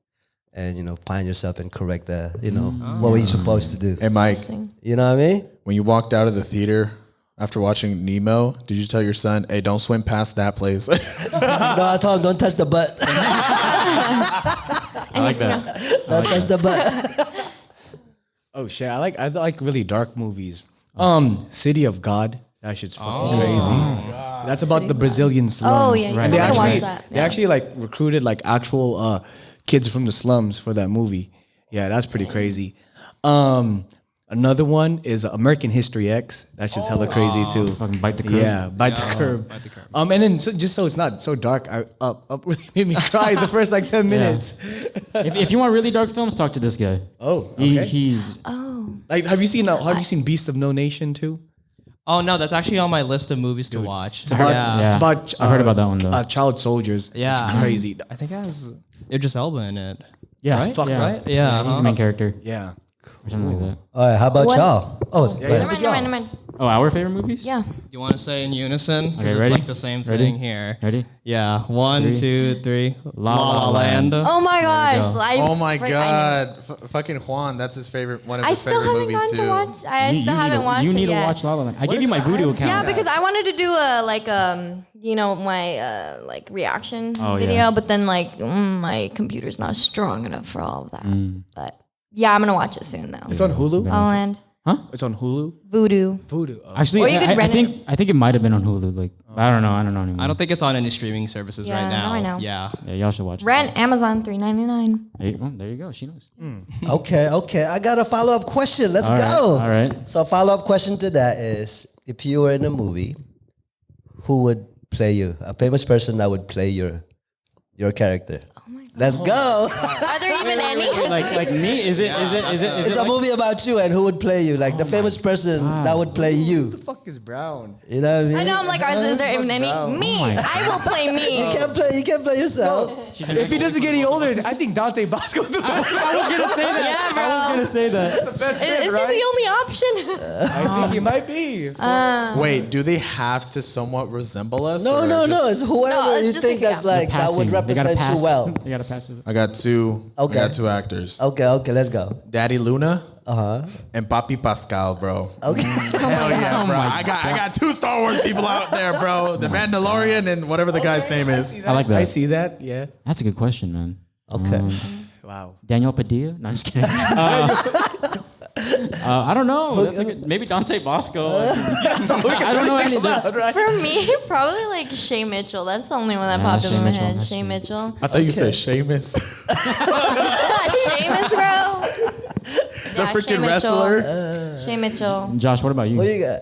and, find yourself and correct what were you supposed to do. Hey, Mike, You know what I mean? when you walked out of the theater after watching Nemo, did you tell your son, hey, don't swim past that place? No, I told him, don't touch the butt. I like that. Don't touch the butt. Oh shit, I like really dark movies. City of God. That shit's fucking crazy. That's about the Brazilian slums. Oh, yeah, And I watched that. they actually like recruited like actual kids from the slums for that movie. Yeah, that's pretty crazy. Another one is American History X. That's just hella crazy too. Fucking bite the curb. Yeah, bite the curb. And then just so it's not so dark, Up really made me cry the first like 10 minutes. If you want really dark films, talk to this guy. Oh, okay. He's Like, have you seen Beast of No Nation too? Oh, no, that's actually on my list of movies to watch. It's about, Yeah. it's about I've heard about that one, though. Child soldiers. Yeah. It's crazy. I think it has Idris Elba in it. yeah, Right? Fuck, yeah. Right? Yeah. He's the main character Yeah. or something like that. All right, how about What? y'all? Oh, go ahead. Never mind. Oh, our favorite movies? Yeah. You want to say in unison? 'Cause Okay, it's ready? like the same Ready? thing here. Ready? Yeah. One, 2, 3. La La Land. Oh my gosh. Oh my I know. God. Fucking Juan, that's his favorite, one of I his still favorite haven't movies gotten too. to watch. I still haven't watched You it need to yet. watch La La Land. I gave you my voodoo account. Yeah, because I wanted to do my reaction Oh, video, yeah. but then my computer's not strong enough for all of that. But yeah, I'm gonna watch it soon though. It's on Hulu. La La Land, It's on Hulu. Voodoo. Voodoo. Actually, Or you could I rent think I think it might have been on Hulu. Like, I don't know anymore. I don't think it's on any streaming services Yeah, right now. not right now. Yeah. Yeah, y'all should watch it. Rent Amazon $3.99. There you go. She knows. Okay. I got a follow-up question. Let's All right, go. all right. So follow-up question to that is, if you were in a movie, who would play you? A famous person that would play your character. Oh my god. Let's go. Are there even any? Like me? Is it? It's a movie about you, and who would play you? Like the famous person that would play you. What the fuck is Brown? You know what I mean? I know. I'm like, is there even any? Me. I will play me. You can't play yourself. If he doesn't get any older, I think Dante Bosco's the best. I was gonna say that. Yeah, bro. I was gonna say that. best Is he the only option? I think he might be. Wait, do they have to somewhat resemble us? No. or just- It's whoever No, it's you just think like, that's yeah. like that would Passing. They gotta represent pass. you well. They gotta pass it. I got two. Okay. I got two actors. Okay, let's go. Daddy Luna and Papi Pascal, bro. Okay. Hell yeah, bro. I got two Star Wars people out there, bro. The Mandalorian and whatever the guy's name is. I like that. I see that. Yeah. That's a good question, man. Okay. Wow. Daniel Padilla? No, I'm just kidding. I don't know. That's maybe Dante Bosco. I don't know any of that. For me, probably like Shay Mitchell. That's the only one that Yeah, popped Shay in my Mitchell, head. that's Shay true. Mitchell. I thought you said Sheamus. Seamus, bro. The freaking wrestler. Shay Mitchell. Josh, what about you? What you got?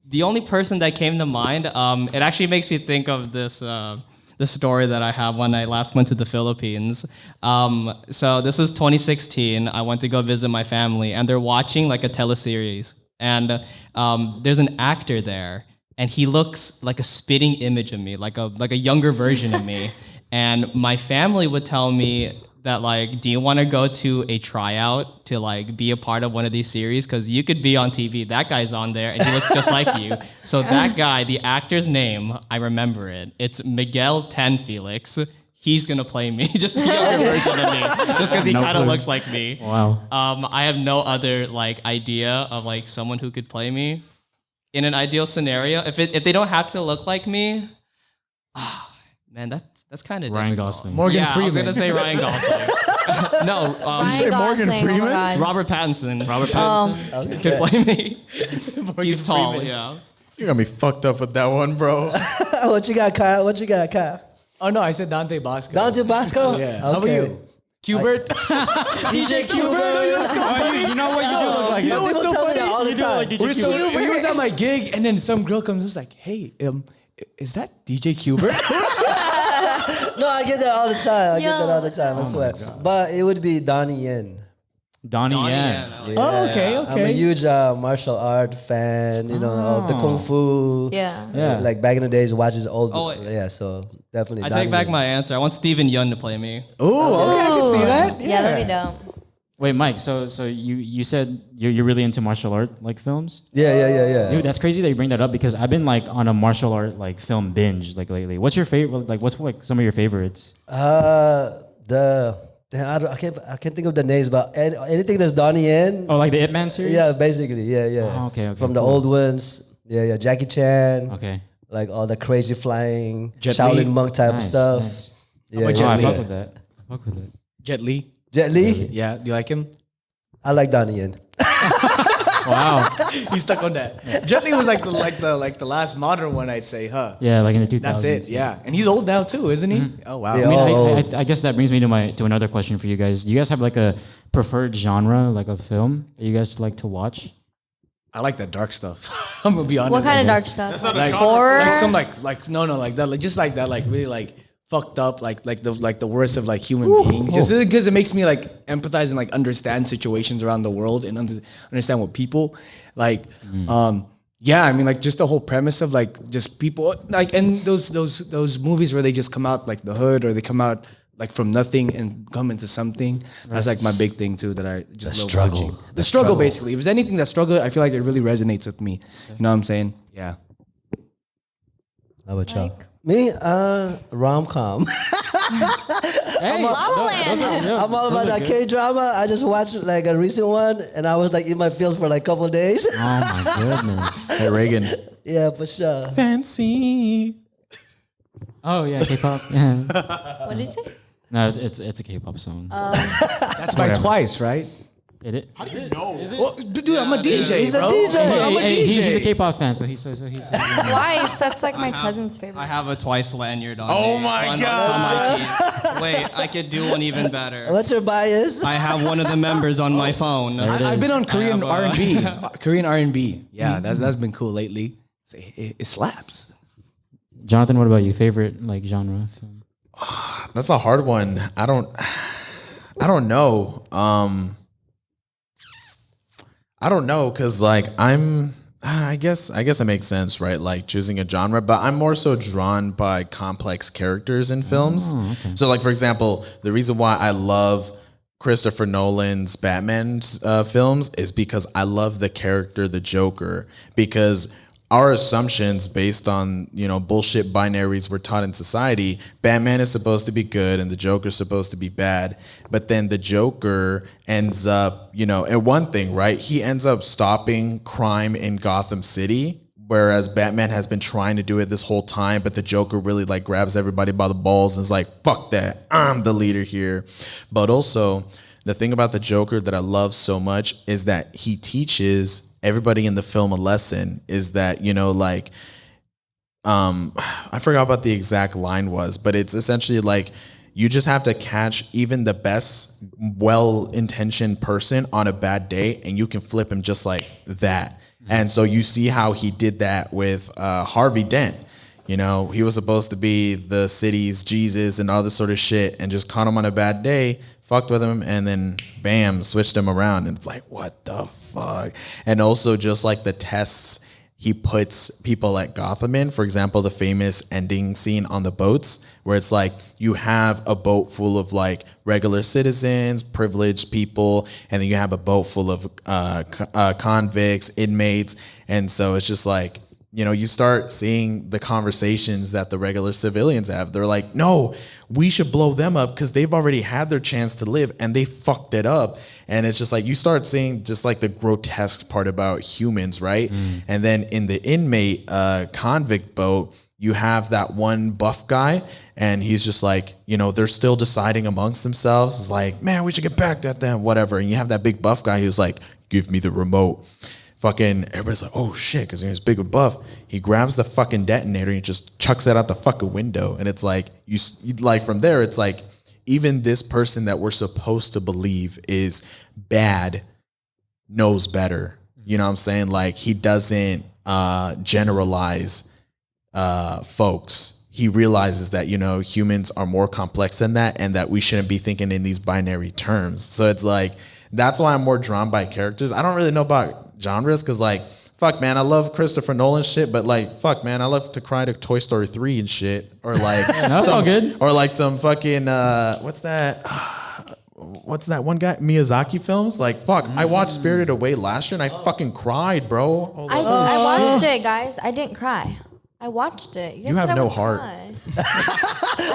The only person that came to mind, it actually makes me think of this story that I have when I last went to the Philippines. So this was 2016. I went to go visit my family, and they're watching like a teleseries. And there's an actor there, and he looks like a spitting image of me, like a younger version of me. And my family would tell me that like, do you want to go to a tryout to like be a part of one of these series? Because you could be on TV. That guy's on there, and he looks just like you. So that guy, the actor's name, I remember it. It's Miguel Ten Felix. He's gonna play me, just a younger version of me, just because he No kind of clue. looks like me. Wow. I have no other like idea of like someone who could play me in an ideal scenario. If they don't have to look like me, Man, that's kind of Ryan Gosling. Morgan I was Freeman. gonna say Ryan Gosling. No, Ryan Gosling, oh my God. Robert Pattinson. Robert Oh. Pattinson can play me. He's tall. Freeman. Yeah. You're gonna be fucked up with that one, bro. What you got, Kyle? What you got, Kyle? Oh no, I said Dante Bosco. Dante Bosco? Yeah. Okay. How about you? Cubert. DJ Cuber. You know what? You do look like You know him. what's so tell me funny? that all the You do time. like DJ We're so, Cuber. he was at my gig, and then some girl comes and was like, "Hey, is that DJ Cubert?" No, I get that all the time. I get Yo. that all the time, I swear. But it would be Donnie Yen. Donnie Yen. Oh, okay, I'm a okay. huge martial art fan, you know, of the Kung Fu. Yeah. Yeah. Like back in the days, watch his old. Oh, yeah, so definitely. I Donnie take back Yen. my answer. I want Steven Yeun to play me. Oh, okay, I can see that. Yeah, that'd be dope. Wait, Mike. So you said you're really into martial art like films? Yeah. Dude, that's crazy that you bring that up because I've been like on a martial art like film binge like lately. What's your favorite? Like, what's like some of your favorites? I can't think of the names, but anything that's Donnie Yen. Oh, like the Ip Man series? Yeah, basically, yeah. Oh, okay, From the cool. old ones, yeah, Jackie Chan. Okay. Like all the crazy flying Jet Shaolin Li. monk type of Nice, stuff. nice. Yeah, about Oh, Jet I Li? fuck with that. Fuck with it. Jet Li. Jet Li. Yeah, do you like him? I like Donnie Yen. Wow. He's stuck on that. Jet Li was like the last modern one, I'd say, huh? Yeah, like in the 2000s. That's it. Yeah, and he's old now too, isn't he? Oh wow. Yeah. I mean, Oh. I guess that brings me to another question for you guys. Do you guys have like a preferred genre, like a film that you guys like to watch? I like that dark stuff. I'm gonna be honest. What kind of Like, dark stuff? like Horror? like some like no like that, like just like that, like really like fucked up, like the worst of like human beings. Just because it makes me like empathize and like understand situations around the world and understand what people like. Yeah, I mean like just the whole premise of like just people like and those movies where they just come out like the hood or they come out like from nothing and come into something. That's like my big thing too that I just love struggle. watching. The struggle basically. If there's anything that struggle, I feel like it really resonates with me. You know what I'm saying? Yeah. How about y'all? Mike? Me, rom-com. Hey, La La Land. I'm all about that K-drama. I just watched like a recent one, and I was like in my feels for like a couple of days. Oh my goodness. Hey, Reagan. Yeah, for sure. Fancy. Oh yeah, K-pop. Yeah. What did you say? No, it's a K-pop song. That's by Twice, right? Well, dude, I'm a DJ. He's a bro. DJ. I'm a DJ. He's a K-pop fan, so he's Twice. That's like my cousin's favorite. I have a Twice lanyard on. Oh me. my on God. my keys. Wait, I could do one even better. What's your bias? I have one of the members on my phone. I've been on Korean have, R&B. Korean R&B. Yeah, that's been cool lately. It slaps. Jonathan, what about you? Favorite like genre film? That's a hard one. I don't know. I don't know because like I guess it makes sense, right? Like choosing a genre, but I'm more so drawn by complex characters in films. So like for example, the reason why I love Christopher Nolan's Batman films is because I love the character, the Joker, because our assumptions based on, bullshit binaries we're taught in society, Batman is supposed to be good and the Joker's supposed to be bad. But then the Joker ends up, and one thing, right? He ends up stopping crime in Gotham City, whereas Batman has been trying to do it this whole time, but the Joker really like grabs everybody by the balls and is like, fuck that, I'm the leader here. But also, the thing about the Joker that I love so much is that he teaches everybody in the film a lesson, is that, I forgot what the exact line was, but it's essentially like, you just have to catch even the best well-intentioned person on a bad day and you can flip him just like that. And so you see how he did that with Harvey Dent. He was supposed to be the city's Jesus and all this sort of shit and just caught him on a bad day, fucked with him, and then bam, switched him around. And it's like, what the fuck? And also just like the tests he puts people at Gotham in. For example, the famous ending scene on the boats where it's like you have a boat full of like regular citizens, privileged people, and then you have a boat full of convicts, inmates. And so it's just like you start seeing the conversations that the regular civilians have. They're like, no, we should blow them up because they've already had their chance to live and they fucked it up. And it's just like you start seeing just like the grotesque part about humans, right? And then in the inmate convict boat, you have that one buff guy, and he's just like, they're still deciding amongst themselves. It's like, man, we should get back at them, whatever. And you have that big buff guy who's like, give me the remote. Fucking everybody's like, oh shit, because he's big and buff. He grabs the fucking detonator and he just chucks it out the fucking window. And it's like, you like from there, it's like, even this person that we're supposed to believe is bad knows better. You know what I'm saying? Like, he doesn't generalize folks. He realizes that, humans are more complex than that, and that we shouldn't be thinking in these binary terms. So it's like, that's why I'm more drawn by characters. I don't really know about genres, because like, fuck man, I love Christopher Nolan shit, but like, fuck man, I love to cry to Toy Story 3 and shit. Or like That's all good. Or like some fucking what's that one guy, Miyazaki films? Like, fuck, I watched Spirited Away last year and I fucking cried, bro. I watched it, guys. I didn't cry. I watched it. You have no heart.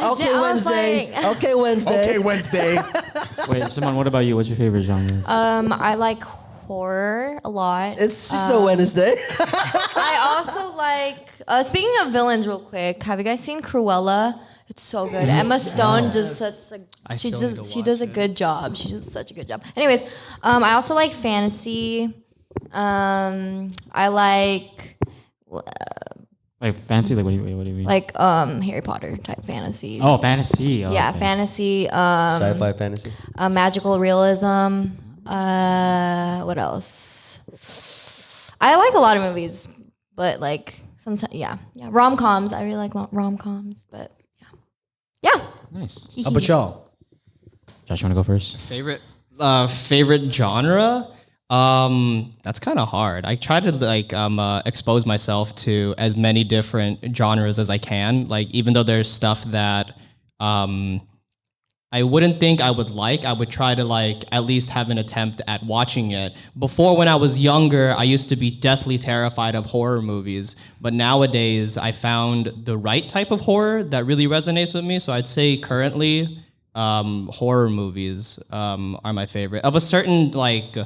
Okay, Wednesday. Okay, Wednesday. Wait, Simone, what about you? What's your favorite genre? I like horror a lot. It's just a Wednesday. I also like. Speaking of villains, real quick, have you guys seen Cruella? It's so good. Emma Stone does such a. She does a good job. She does such a good job. Anyways, I also like fantasy. I like. Like fancy? Like what do you mean? Like Harry Potter type fantasies. Oh, fantasy. Oh, yeah, okay. fantasy. Sci-fi fantasy. Magical realism. What else? I like a lot of movies, but like sometimes, yeah, rom-coms. I really like rom-coms, but yeah. Nice. How about y'all? Josh, you want to go first? Favorite genre? That's kind of hard. I try to like expose myself to as many different genres as I can. Like, even though there's stuff that I wouldn't think I would like, I would try to like at least have an attempt at watching it. Before, when I was younger, I used to be deathly terrified of horror movies. But nowadays, I found the right type of horror that really resonates with me. So I'd say currently, horror movies are my favorite. Of a certain like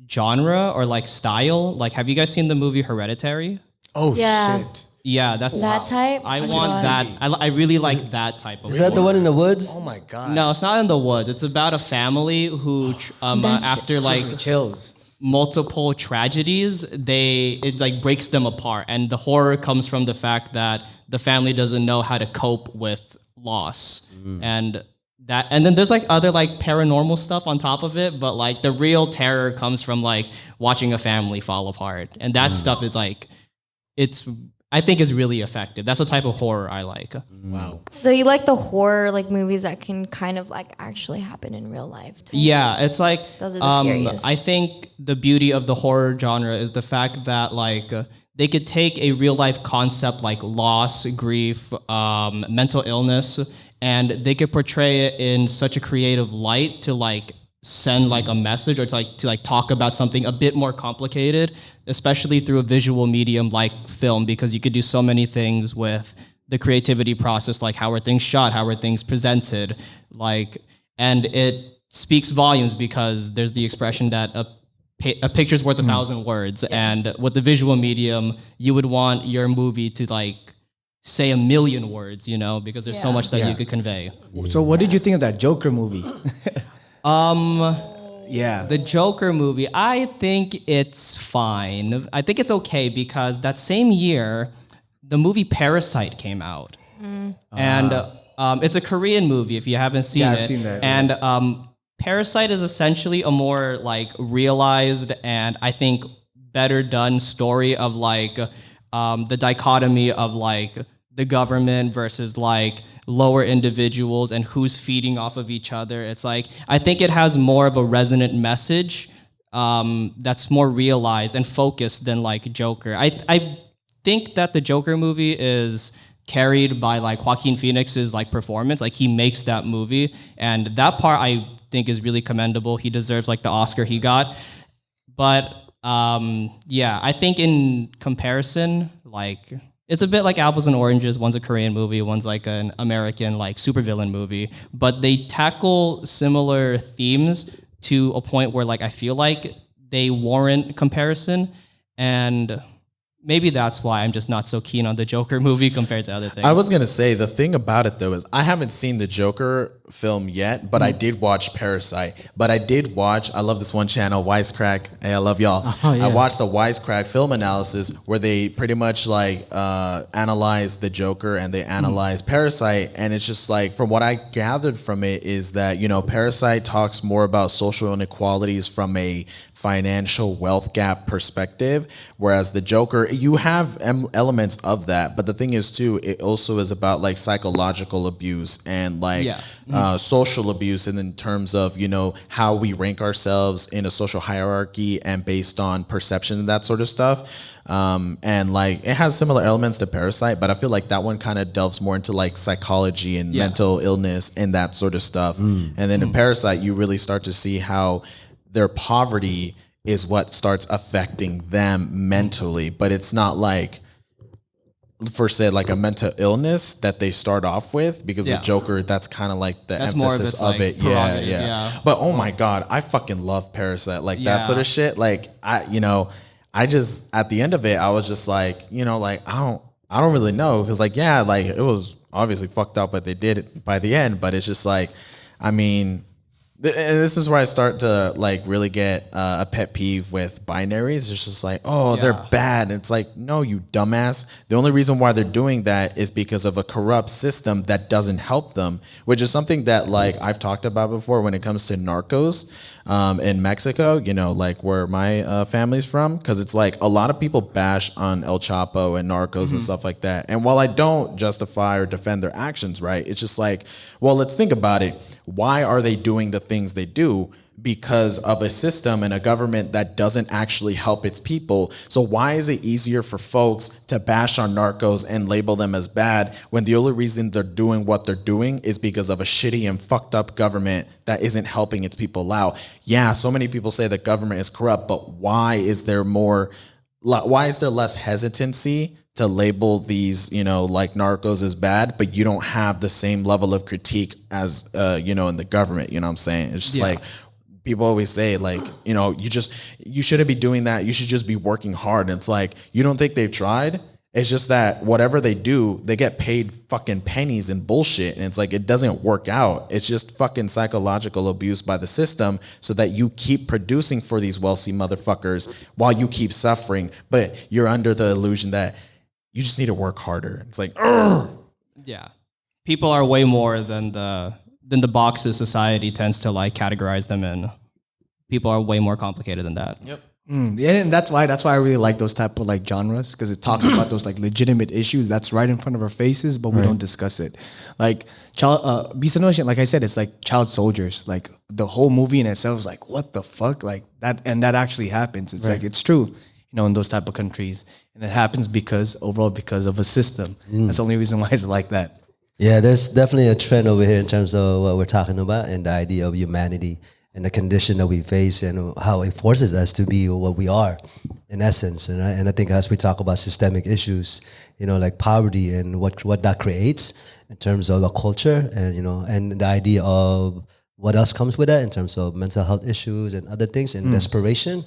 genre or like style. Like, have you guys seen the movie Hereditary? Oh Yeah. shit. Yeah, that's That type? I Which want one? that. I really like that type of. Is that the one in the woods? Oh my god. No, it's not in the woods. It's about a family who, after like Chills. multiple tragedies, it like breaks them apart, and the horror comes from the fact that the family doesn't know how to cope with loss, and then there's like other like paranormal stuff on top of it, but like the real terror comes from like watching a family fall apart, and that stuff is like, I think is really effective. That's the type of horror I like. Wow. So you like the horror like movies that can kind of like actually happen in real life? Yeah, it's like Those are the scariest. I think the beauty of the horror genre is the fact that like they could take a real life concept like loss, grief, mental illness, and they could portray it in such a creative light to like send like a message, or to talk about something a bit more complicated, especially through a visual medium like film, because you could do so many things with the creativity process, like how are things shot, how are things presented, like, and it speaks volumes because there's the expression that a picture's worth 1,000 words, and with the visual medium, you would want your movie to like say 1,000,000 words, because there's so much that you could convey. So what did you think of that Joker movie? Yeah. The Joker movie, I think it's fine. I think it's okay because that same year, the movie Parasite came out. And it's a Korean movie if you haven't seen it. I've seen that. And Parasite is essentially a more like realized and I think better done story of like the dichotomy of like the government versus like lower individuals and who's feeding off of each other. It's like, I think it has more of a resonant message that's more realized and focused than like Joker. I think that the Joker movie is carried by like Joaquin Phoenix's like performance. Like he makes that movie, and that part I think is really commendable. He deserves like the Oscar he got. But Yeah, I think in comparison, like it's a bit like apples and oranges. One's a Korean movie, one's like an American like supervillain movie, but they tackle similar themes to a point where like I feel like they warrant comparison, and maybe that's why I'm just not so keen on the Joker movie compared to other things. I was gonna say the thing about it though is I haven't seen the Joker film yet, but I did watch Parasite. But I did watch. I love this one channel, Wisecrack. Hey, I love y'all. Oh, yeah. I watched the Wisecrack film analysis where they pretty much like analyze the Joker and they analyze Parasite, and it's just like from what I gathered from it is that Parasite talks more about social inequalities from a financial wealth gap perspective, whereas the Joker, you have elements of that, but the thing is too, it also is about like psychological abuse and like social abuse, and in terms of how we rank ourselves in a social hierarchy and based on perception and that sort of stuff. And like it has similar elements to Parasite, but I feel like that one kind of delves more into like psychology and mental illness and that sort of stuff. And then in Parasite, you really start to see how their poverty is what starts affecting them mentally, but it's not like for say like a mental illness that they start off with, because with Joker that's kind of like the That's more of emphasis its, of like, it. prerogative, But oh my god, I fucking love Parasite, like that sort of shit. Like I just at the end of it I was just like like I don't really know, because like like it was obviously fucked up what they did it by the end, but it's just like I mean, and this is where I start to like really get a pet peeve with binaries. It's just like, oh, they're bad. And it's like, no, you dumbass. The only reason why they're doing that is because of a corrupt system that doesn't help them, which is something that like I've talked about before when it comes to narcos in Mexico, like where my family's from. Because it's like a lot of people bash on El Chapo and narcos and stuff like that. And while I don't justify or defend their actions, right, it's just like, well, let's think about it. Why are they doing the things they do? Because of a system and a government that doesn't actually help its people. So why is it easier for folks to bash on narcos and label them as bad when the only reason they're doing what they're doing is because of a shitty and fucked up government that isn't helping its people out? Yeah, so many people say the government is corrupt, but why is there less hesitancy to label these, like narcos as bad, but you don't have the same level of critique as, in the government, what I'm saying? It's just like, people always say like, you shouldn't be doing that. You should just be working hard. And it's like, you don't think they've tried? It's just that whatever they do, they get paid fucking pennies and bullshit. And it's like, it doesn't work out. It's just fucking psychological abuse by the system so that you keep producing for these wealthy motherfuckers while you keep suffering. But you're under the illusion that you just need to work harder. It's like, ugh. Yeah, people are way more than the boxes society tends to like categorize them in. People are way more complicated than that. Yep. Yeah, and that's why I really like those type of like genres, because it talks about those like legitimate issues that's right in front of our faces, but we don't discuss it. Like Beast of No Shit, like I said, it's like child soldiers. Like the whole movie in itself is like, what the fuck, like that, and that actually happens. It's like it's true, in those type of countries, and it happens because of a system. That's the only reason why it's like that. Yeah, there's definitely a trend over here in terms of what we're talking about and the idea of humanity and the condition that we face and how it forces us to be what we are in essence. And I think as we talk about systemic issues, like poverty and what that creates in terms of a culture and, and the idea of what else comes with that in terms of mental health issues and other things and desperation.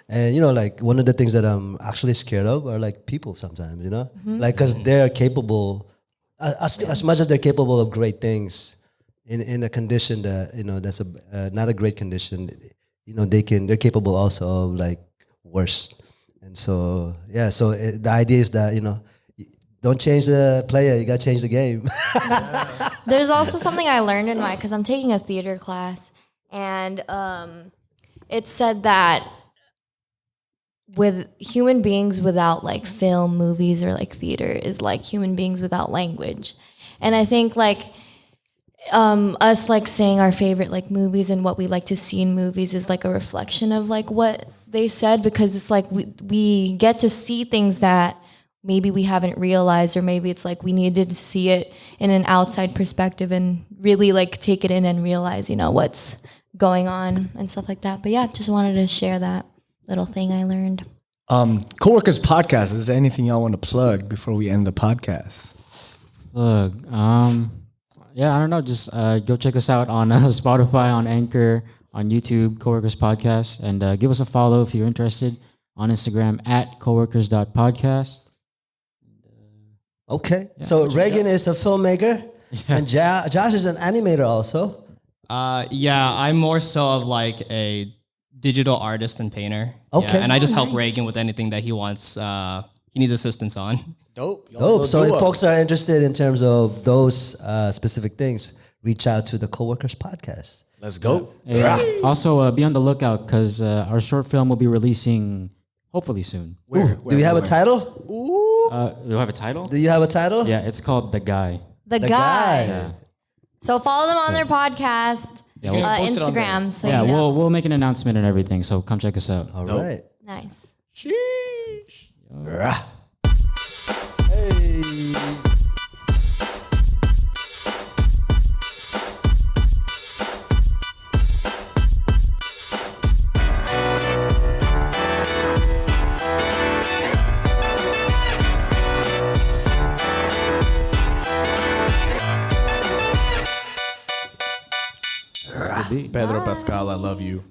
And, like one of the things that I'm actually scared of are like people sometimes, like because they're capable, as much as they're capable of great things, in a condition that that's not a great condition, they're capable also of like worse. And so the idea is that don't change the player, you gotta change the game. There's also something I learned because I'm taking a theater class, and it said that with human beings without like film, movies, or like theater is like human beings without language. And I think like us like saying our favorite like movies and what we like to see in movies is like a reflection of like what they said, because it's like we get to see things that maybe we haven't realized, or maybe it's like we needed to see it in an outside perspective and really like take it in and realize what's going on and stuff like that. But yeah, just wanted to share that. little thing I learned. Coworkers podcast. Is there anything y'all want to plug before we end the podcast? Look, yeah, I don't know. Just go check us out on Spotify, on Anchor, on YouTube, Coworkers Podcast, and give us a follow if you're interested on Instagram at coworkers.podcast. Okay. So Reagan is a filmmaker, and Josh is an animator also. Yeah, I'm more so of like a digital artist and painter. Okay. Yeah, and I just help nice. Reagan with anything that he wants. He needs assistance on. Dope. Y'all Dope. go So do if it. folks are interested in terms of those specific things, reach out to the Coworkers Podcast. Let's go. Yeah. Also, be on the lookout because our short film will be releasing hopefully soon. Where, Do you have a title? Do you have a title? Do you have a title? Yeah, it's called The Guy. The The guy. guy. So follow them on their podcast, can post it on Instagram. So Yeah, you know. we'll make an announcement and everything, so come check us out. All right. Nice. Sheesh. Could be. Pedro Pascal, I love you.